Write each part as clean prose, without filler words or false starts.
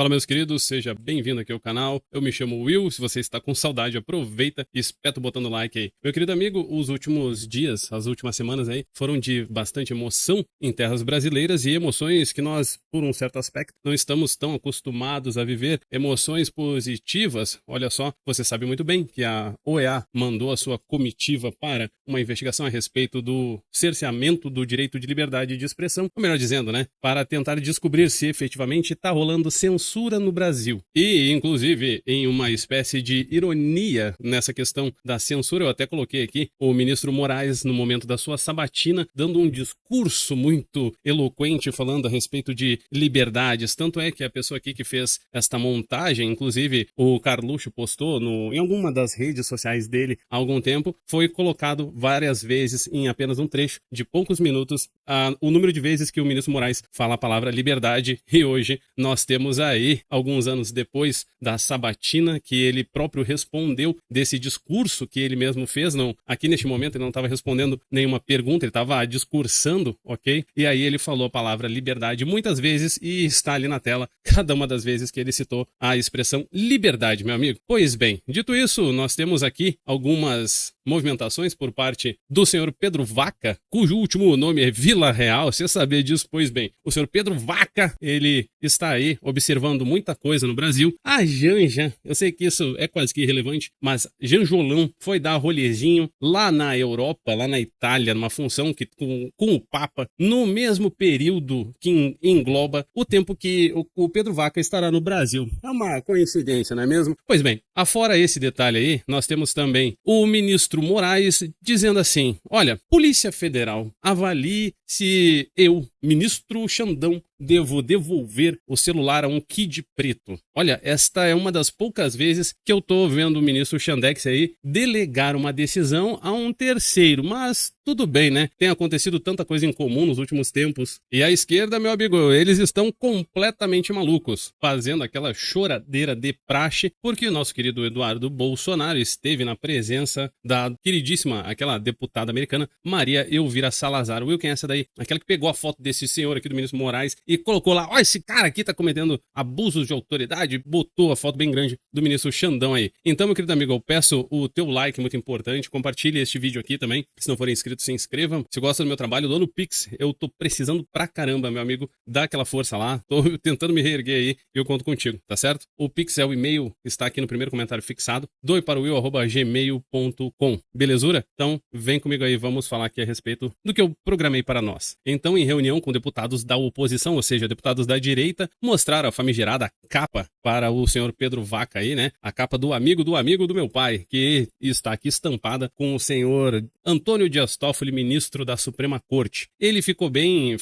Fala, meus queridos, seja bem-vindo aqui ao canal. Eu me chamo Will, se você está com saudade, aproveita e espeta o botão do like aí. Meu querido amigo, os últimos dias, as últimas semanas aí, foram de bastante emoção em terras brasileiras e emoções que nós, por um certo aspecto, não estamos tão acostumados a viver. Emoções positivas, olha só, você sabe muito bem que a OEA mandou a sua comitiva para uma investigação a respeito do cerceamento do direito de liberdade de expressão, ou melhor dizendo, né, para tentar descobrir se efetivamente está rolando censura no Brasil. E, inclusive, em uma espécie de ironia nessa questão da censura, eu até coloquei aqui o ministro Moraes, no momento da sua sabatina, dando um discurso muito eloquente falando a respeito de liberdades. Tanto é que a pessoa aqui que fez esta montagem, inclusive o Carluxo postou em alguma das redes sociais dele há algum tempo, foi colocado várias vezes em apenas um trecho de poucos minutos o número de vezes que o ministro Moraes fala a palavra liberdade, e hoje nós temos aí, alguns anos depois da sabatina, que ele próprio respondeu desse discurso que ele mesmo fez. Não, aqui neste momento ele não estava respondendo nenhuma pergunta, ele estava discursando, ok? E aí ele falou a palavra liberdade muitas vezes e está ali na tela cada uma das vezes que ele citou a expressão liberdade, meu amigo. Pois bem, dito isso, nós temos aqui algumas movimentações por parte do senhor Pedro Vaca, cujo último nome é Vila Real. Você sabia disso? Pois bem, o senhor Pedro Vaca, ele está aí observando muita coisa no Brasil. A Janja, eu sei que isso é quase que irrelevante, mas Janjolão foi dar rolezinho lá na Europa, lá na Itália, numa função que com o Papa, no mesmo período que engloba o tempo que o Pedro Vaca estará no Brasil. É uma coincidência, não é mesmo? Pois bem, afora esse detalhe aí, nós temos também o ministro Moraes dizendo assim: olha, Polícia Federal, avalie se eu, ministro Xandão, devo devolver o celular a um kid preto. Olha, esta é uma das poucas vezes que eu tô vendo o ministro Xandex aí delegar uma decisão a um terceiro, mas tudo bem, né? Tem acontecido tanta coisa em comum nos últimos tempos. E a esquerda, meu amigo, eles estão completamente malucos, fazendo aquela choradeira de praxe, porque o nosso querido Eduardo Bolsonaro esteve na presença da queridíssima, aquela deputada americana, Maria Elvira Salazar. Will, quem é essa daí? Aquela que pegou a foto desse senhor aqui do ministro Moraes e colocou lá: ó, esse cara aqui tá cometendo abusos de autoridade, botou a foto bem grande do ministro Xandão aí. Então, meu querido amigo, eu peço o teu like, muito importante, compartilhe este vídeo aqui também, se não forem inscritos, se inscrevam. Se gosta do meu trabalho, dou no Pix, eu tô precisando pra caramba, meu amigo, dá aquela força lá, tô tentando me reerguer aí e eu conto contigo, tá certo? O Pix é o e-mail, está aqui no primeiro comentário fixado, doiparowill@gmail.com, belezura? Então, vem comigo aí, vamos falar aqui a respeito do que eu programei para nós. Então, em reunião com deputados da oposição, ou seja, deputados da direita, mostraram a famigerada capa para o senhor Pedro Vaca aí, né? A capa do amigo do meu pai, que está aqui estampada com o senhor Antônio Dias Toffoli, ministro da Suprema Corte. Ele ficou bem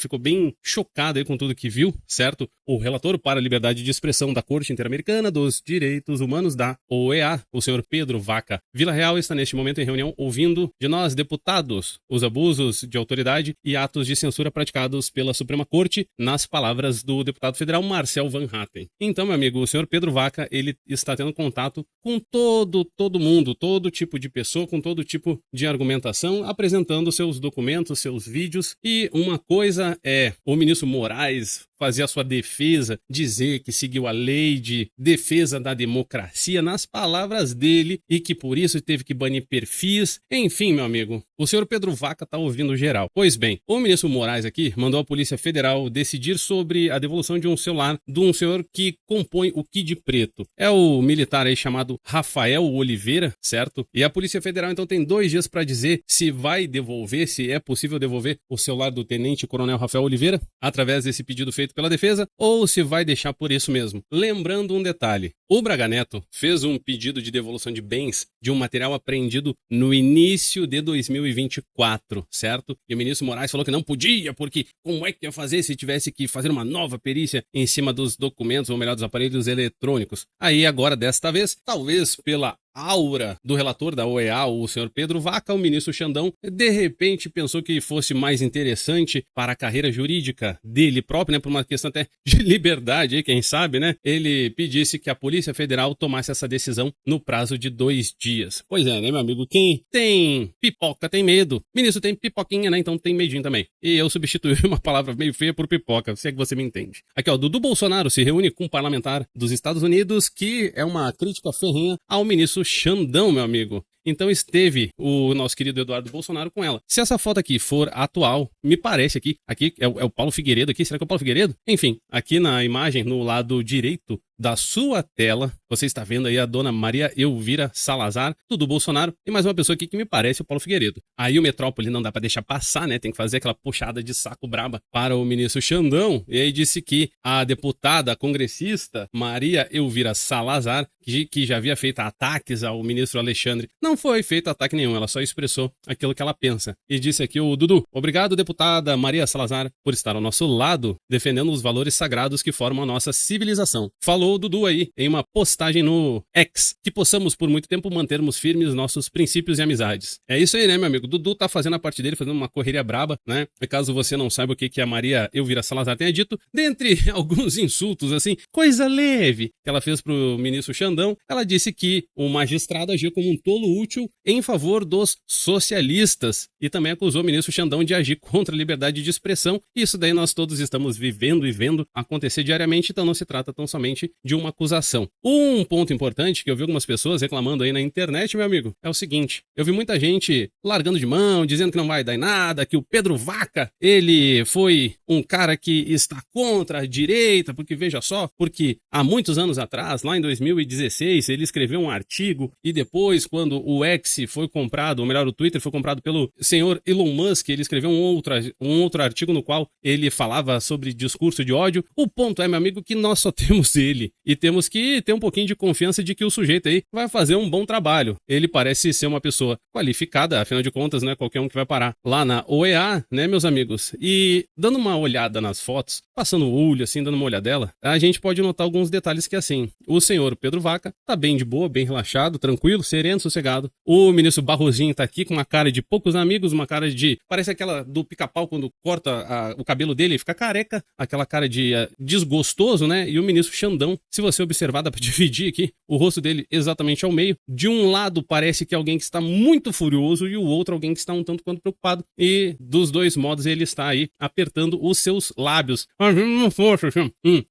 chocado aí com tudo que viu, certo? O relator para a liberdade de expressão da Corte Interamericana dos Direitos Humanos da OEA, o senhor Pedro Vaca Vila Real, está neste momento em reunião ouvindo de nós, deputados, os abusos de autoridade e atos de censura praticados pela Suprema Corte, nas palavras do deputado federal Marcel Van Hatten. Então, meu amigo, o senhor Pedro Vaca, ele está tendo contato com todo mundo, todo tipo de pessoa, com todo tipo de argumentação, apresentando seus documentos, seus vídeos. E uma coisa é o ministro Moraes fazer a sua defesa, dizer que seguiu a lei de defesa da democracia nas palavras dele e que por isso teve que banir perfis. Enfim, meu amigo, o senhor Pedro Vaca tá ouvindo geral. Pois bem, o ministro Moraes aqui mandou a Polícia Federal decidir sobre a devolução de um celular de um senhor que compõe o Kid Preto. É o militar aí chamado Rafael Oliveira, certo? E a Polícia Federal então tem 2 dias para dizer se vai devolver, se é possível devolver o celular do Tenente Coronel Rafael Oliveira através desse pedido feito pela defesa, ou se vai deixar por isso mesmo. Lembrando um detalhe: o Braga Neto fez um pedido de devolução de bens de um material apreendido no início de 2024, certo? E o ministro Moraes falou que não podia, porque como é que ia fazer se tivesse que fazer uma nova perícia em cima dos documentos, ou melhor, dos aparelhos eletrônicos? Aí agora, desta vez, talvez pela aura do relator da OEA, o senhor Pedro Vaca, o ministro Xandão, de repente pensou que fosse mais interessante para a carreira jurídica dele próprio, né, por uma questão até de liberdade, quem sabe, né, ele pedisse que a Polícia Polícia Federal tomasse essa decisão no prazo de 2 dias. Pois é, né, meu amigo? Quem tem pipoca tem medo. Ministro tem pipoquinha, né? Então tem medinho também. E eu substituí uma palavra meio feia por pipoca, se é que você me entende. Aqui, ó, Dudu Bolsonaro se reúne com um parlamentar dos Estados Unidos, que é uma crítica ferrenha ao ministro Xandão, meu amigo. Então esteve o nosso querido Eduardo Bolsonaro com ela. Se essa foto aqui for atual, me parece aqui é o Paulo Figueiredo aqui, será que é o Paulo Figueiredo? Enfim, aqui na imagem, no lado direito da sua tela, você está vendo aí a dona Maria Elvira Salazar, Dudu Bolsonaro, e mais uma pessoa aqui que me parece o Paulo Figueiredo. Aí o Metrópole não dá pra deixar passar, né? Tem que fazer aquela puxada de saco braba para o ministro Xandão. E aí disse que a deputada congressista Maria Elvira Salazar, que já havia feito ataques ao ministro Alexandre, não foi feito ataque nenhum, ela só expressou aquilo que ela pensa. E disse aqui o Dudu: obrigado, deputada Maria Salazar, por estar ao nosso lado, defendendo os valores sagrados que formam a nossa civilização. Falou o Dudu aí em uma postagem no X, que possamos por muito tempo mantermos firmes nossos princípios e amizades. É isso aí, né, meu amigo? Dudu tá fazendo a parte dele, fazendo uma correria braba, né? E caso você não saiba o que a Maria Elvira Salazar tenha dito, dentre alguns insultos, assim, coisa leve que ela fez pro ministro Xandão, ela disse que o magistrado agiu como um tolo útil em favor dos socialistas e também acusou o ministro Xandão de agir contra a liberdade de expressão. Isso daí nós todos estamos vivendo e vendo acontecer diariamente, então não se trata tão somente de uma acusação. Um ponto importante que eu vi algumas pessoas reclamando aí na internet, meu amigo, é o seguinte: eu vi muita gente largando de mão, dizendo que não vai dar em nada, que o Pedro Vaca, ele foi um cara que está contra a direita, porque veja só, porque há muitos anos atrás, lá em 2016, ele escreveu um artigo e depois, quando o X foi comprado, ou melhor, o Twitter foi comprado pelo senhor Elon Musk, ele escreveu um outro artigo no qual ele falava sobre discurso de ódio. O ponto é, meu amigo, que nós só temos ele e temos que ter um pouquinho de confiança de que o sujeito aí vai fazer um bom trabalho. Ele parece ser uma pessoa qualificada, afinal de contas, né, qualquer um que vai parar lá na OEA, né, meus amigos? E dando uma olhada nas fotos, passando o olho assim, dando uma olhadela, a gente pode notar alguns detalhes que assim, o senhor Pedro Vaca tá bem de boa, bem relaxado, tranquilo, sereno, sossegado. O ministro Barrozinho tá aqui com uma cara de poucos amigos, uma cara de... parece aquela do Pica-Pau quando corta o cabelo dele e fica careca, aquela cara de desgostoso, né? E o ministro Xandão, se você observar, dá pra dividir aqui o rosto dele exatamente ao meio. De um lado parece que é alguém que está muito furioso e o outro alguém que está um tanto quanto preocupado. E dos dois modos ele está aí apertando os seus lábios.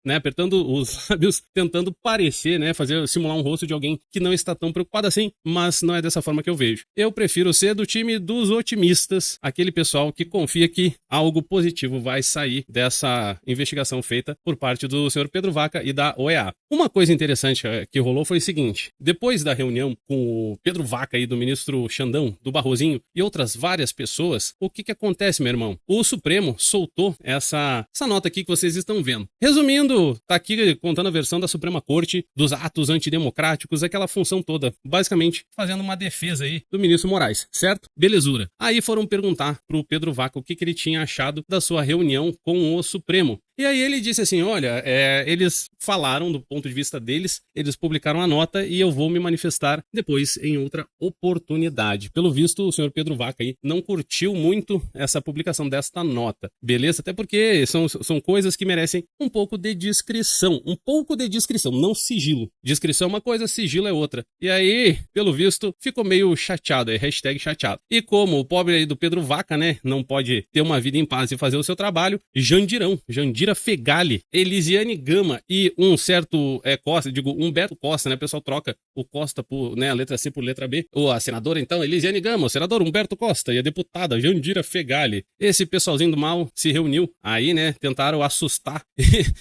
Né? Apertando os lábios, tentando parecer, né? Simular um rosto de alguém que não está tão preocupado assim, mas não é dessa forma que eu vejo. Eu prefiro ser do time dos otimistas, aquele pessoal que confia que algo positivo vai sair dessa investigação feita por parte do senhor Pedro Vaca e da OEA. Uma coisa interessante que rolou foi o seguinte: depois da reunião com o Pedro Vaca e do ministro Xandão, do Barrozinho e outras várias pessoas, o que acontece, meu irmão? O Supremo soltou essa nota aqui que vocês estão vendo. Resumindo, tá aqui contando a versão da Suprema Corte dos atos antidemocráticos, aquela função toda, basicamente fazendo uma defesa aí do ministro Moraes, certo? Belezura. Aí foram perguntar pro Pedro Vaca o que ele tinha achado da sua reunião com o Supremo. E aí ele disse assim, olha, eles falaram do ponto de vista deles, eles publicaram a nota e eu vou me manifestar depois em outra oportunidade. Pelo visto, o senhor Pedro Vaca aí não curtiu muito essa publicação desta nota, beleza? Até porque são coisas que merecem um pouco de discrição, não sigilo. Discrição é uma coisa, sigilo é outra. E aí, pelo visto, ficou meio chateado, hashtag chateado. E como o pobre aí do Pedro Vaca, né, não pode ter uma vida em paz e fazer o seu trabalho, Jandira Fegali, Elisiane Gama e um certo Humberto Costa, né? O pessoal troca o Costa por, né, a letra C por letra B. Ou a senadora, então, Elisiane Gama, o senador Humberto Costa e a deputada Jandira Fegali. Esse pessoalzinho do mal se reuniu aí, né? Tentaram assustar,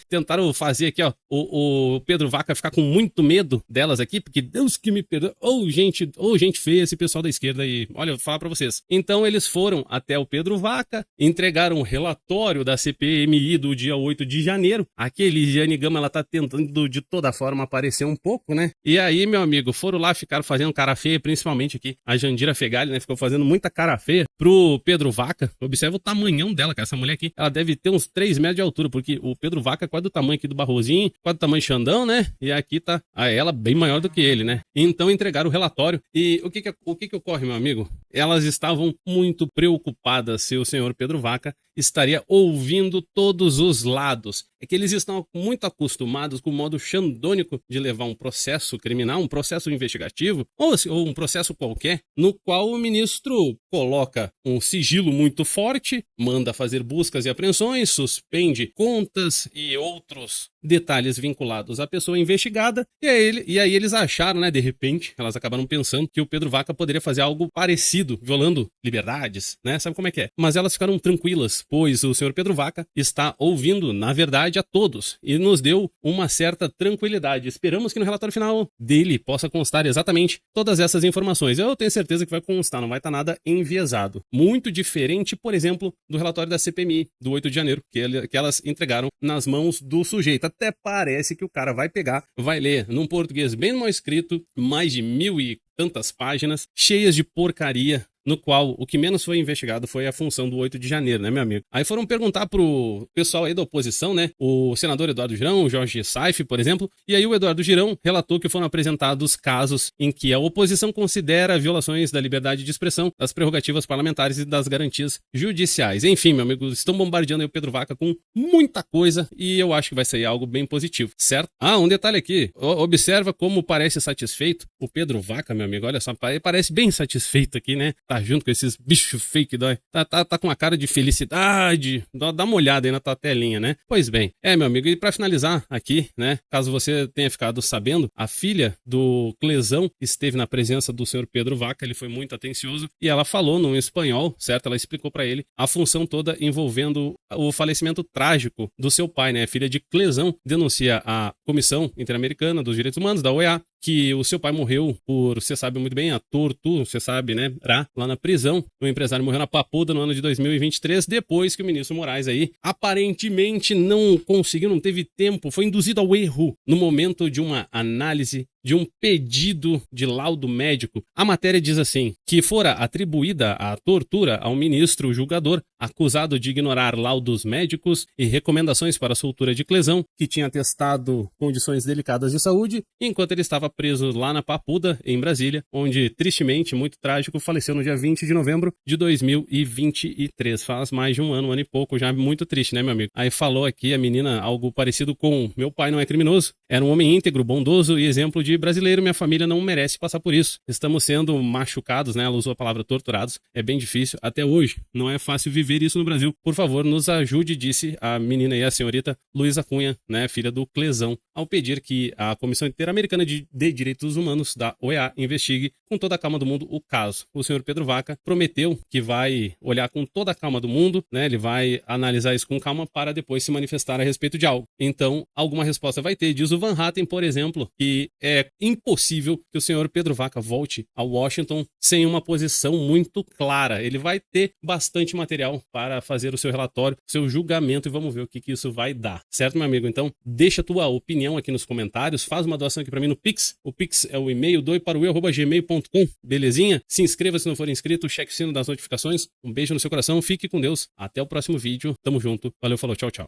tentaram fazer aqui, ó, o Pedro Vaca ficar com muito medo delas aqui, porque Deus que me perdoe. Ou gente feia, esse pessoal da esquerda aí. Olha, eu vou falar pra vocês. Então eles foram até o Pedro Vaca, entregaram um relatório da CPMI do dia 8 de janeiro. Aqui a Elisiane Gama, ela tá tentando de toda forma aparecer um pouco, né? E aí, meu amigo, foram lá, ficaram fazendo cara feia, principalmente aqui a Jandira Fegali, né? Ficou fazendo muita cara feia pro Pedro Vaca. Observa o tamanhão dela, cara. Essa mulher aqui, ela deve ter uns 3 metros de altura, porque o Pedro Vaca é quase do tamanho aqui do Barrozinho, quase do tamanho do Xandão, né? E aqui tá ela bem maior do que ele, né? Então entregaram o relatório. E o que ocorre, meu amigo? Elas estavam muito preocupadas se o senhor Pedro Vaca estaria ouvindo todos os lados. é que eles estão muito acostumados com o modo xandônico de levar um processo criminal, um processo investigativo, ou um processo qualquer, no qual o ministro coloca um sigilo muito forte, manda fazer buscas e apreensões, suspende contas e outros detalhes vinculados à pessoa investigada, e aí eles acharam, né, de repente, elas acabaram pensando que o Pedro Vaca poderia fazer algo parecido, violando liberdades, né, sabe como é que é? Mas elas ficaram tranquilas, pois o senhor Pedro Vaca está ouvindo, na verdade, a todos, e nos deu uma certa tranquilidade. Esperamos que no relatório final dele possa constar exatamente todas essas informações. Eu tenho certeza que vai constar, não vai estar nada enviesado. Muito diferente, por exemplo, do relatório da CPMI, do 8 de janeiro, que elas entregaram nas mãos do sujeito. Até parece que o cara vai pegar, vai ler num português bem mal escrito, mais de 1000 e tantas páginas, cheias de porcaria, no qual o que menos foi investigado foi a função do 8 de janeiro, né, meu amigo? Aí foram perguntar pro pessoal aí da oposição, né, o senador Eduardo Girão, o Jorge Saif, por exemplo, e aí o Eduardo Girão relatou que foram apresentados casos em que a oposição considera violações da liberdade de expressão, das prerrogativas parlamentares e das garantias judiciais. Enfim, meu amigo, estão bombardeando aí o Pedro Vaca com muita coisa e eu acho que vai sair algo bem positivo, certo? Ah, um detalhe aqui, observa como parece satisfeito o Pedro Vaca, meu amigo, olha só, parece bem satisfeito aqui, né? Tá junto com esses bichos fake, tá com uma cara de felicidade, dá uma olhada aí na tua telinha, né? Pois bem, meu amigo, e pra finalizar aqui, né, caso você tenha ficado sabendo, a filha do Clezão esteve na presença do senhor Pedro Vaca, ele foi muito atencioso, e ela falou num espanhol, certo? Ela explicou pra ele a função toda envolvendo o falecimento trágico do seu pai, né? A filha de Clezão denuncia a Comissão Interamericana dos Direitos Humanos, da OEA, que o seu pai morreu por, você sabe muito bem, a tortura, você sabe, né, lá na prisão. O empresário morreu na Papuda no ano de 2023, depois que o ministro Moraes aí aparentemente não conseguiu, não teve tempo, foi induzido ao erro no momento de uma análise de um pedido de laudo médico. A matéria diz assim, que fora atribuída a tortura ao ministro julgador, acusado de ignorar laudos médicos e recomendações para a soltura de Clezão, que tinha atestado condições delicadas de saúde, enquanto ele estava preso lá na Papuda, em Brasília, onde, tristemente, muito trágico, faleceu no dia 20 de novembro de 2023. Faz mais de um ano e pouco, já muito triste, né, meu amigo? Aí falou aqui a menina algo parecido com: meu pai não é criminoso, era um homem íntegro, bondoso e exemplo de brasileiro, minha família não merece passar por isso. Estamos sendo machucados, né? Ela usou a palavra torturados, é bem difícil, até hoje, não é fácil viver isso no Brasil. Por favor, nos ajude, disse a menina e a senhorita Luísa Cunha, né, filha do Clezão, ao pedir que a Comissão Interamericana de Direitos Humanos, da OEA, investigue com toda a calma do mundo o caso. O senhor Pedro Vaca prometeu que vai olhar com toda a calma do mundo, né? Ele vai analisar isso com calma para depois se manifestar a respeito de algo. Então, alguma resposta vai ter. Diz o Van Hatten, por exemplo, que é impossível que o senhor Pedro Vaca volte a Washington sem uma posição muito clara. Ele vai ter bastante material para fazer o seu relatório, seu julgamento, e vamos ver o que isso vai dar. Certo, meu amigo? Então, deixa a tua opinião aqui nos comentários, faz uma doação aqui para mim no Pix. O Pix é o e-mail doiparuel@gmail.com, belezinha? Se inscreva se não for inscrito, cheque o sino das notificações. Um beijo no seu coração, fique com Deus. Até o próximo vídeo. Tamo junto. Valeu, falou, tchau, tchau.